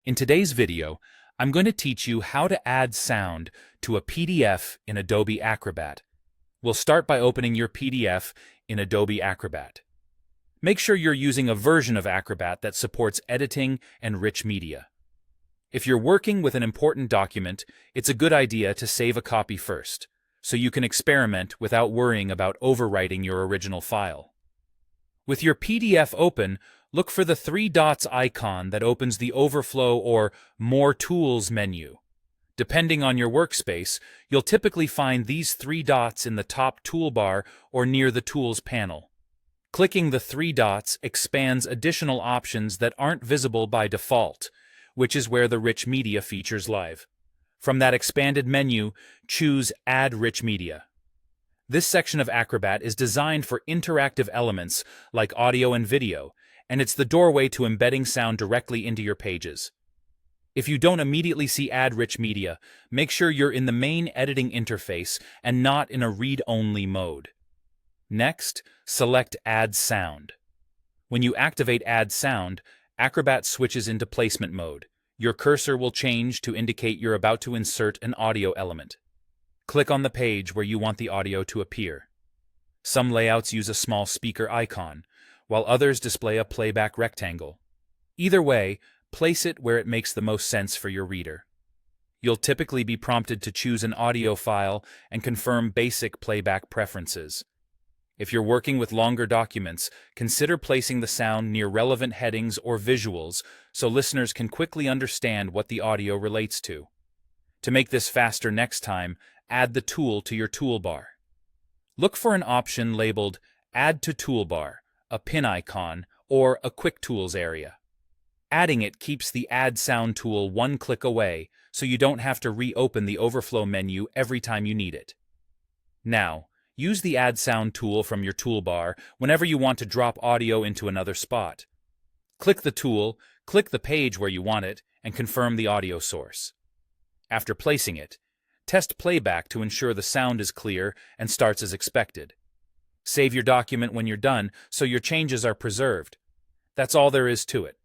In today's video, I'm going to teach you how to add sound to a PDF in Adobe Acrobat. We'll start by opening your PDF in Adobe Acrobat. Make sure you're using a version of Acrobat that supports editing and rich media. If you're working with an important document, it's a good idea to save a copy first, so you can experiment without worrying about overwriting your original file. With your PDF open, look for the three dots icon that opens the Overflow or More Tools menu. Depending on your workspace, you'll typically find these three dots in the top toolbar or near the Tools panel. Clicking the three dots expands additional options that aren't visible by default, which is where the rich media features live. From that expanded menu, choose Add Rich Media. This section of Acrobat is designed for interactive elements like audio and video, and it's the doorway to embedding sound directly into your pages. If you don't immediately see Add Rich Media, make sure you're in the main editing interface and not in a read-only mode. Next, select Add Sound. When you activate Add Sound, Acrobat switches into placement mode. Your cursor will change to indicate you're about to insert an audio element. Click on the page where you want the audio to appear. Some layouts use a small speaker icon, while others display a playback rectangle. Either way, place it where it makes the most sense for your reader. You'll typically be prompted to choose an audio file and confirm basic playback preferences. If you're working with longer documents, consider placing the sound near relevant headings or visuals so listeners can quickly understand what the audio relates to. To make this faster next time, add the tool to your toolbar. Look for an option labeled Add to Toolbar, a pin icon, or a Quick Tools area. Adding it keeps the Add Sound tool one click away, so you don't have to reopen the Overflow menu every time you need it. Now, use the Add Sound tool from your toolbar whenever you want to drop audio into another spot. Click the tool, click the page where you want it, and confirm the audio source. After placing it, test playback to ensure the sound is clear and starts as expected. Save your document when you're done so your changes are preserved. That's all there is to it.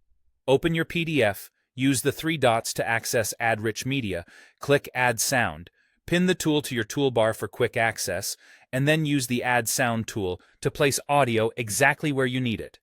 Open your PDF, use the three dots to access Add Rich Media, click Add Sound, pin the tool to your toolbar for quick access, and then use the Add Sound tool to place audio exactly where you need it.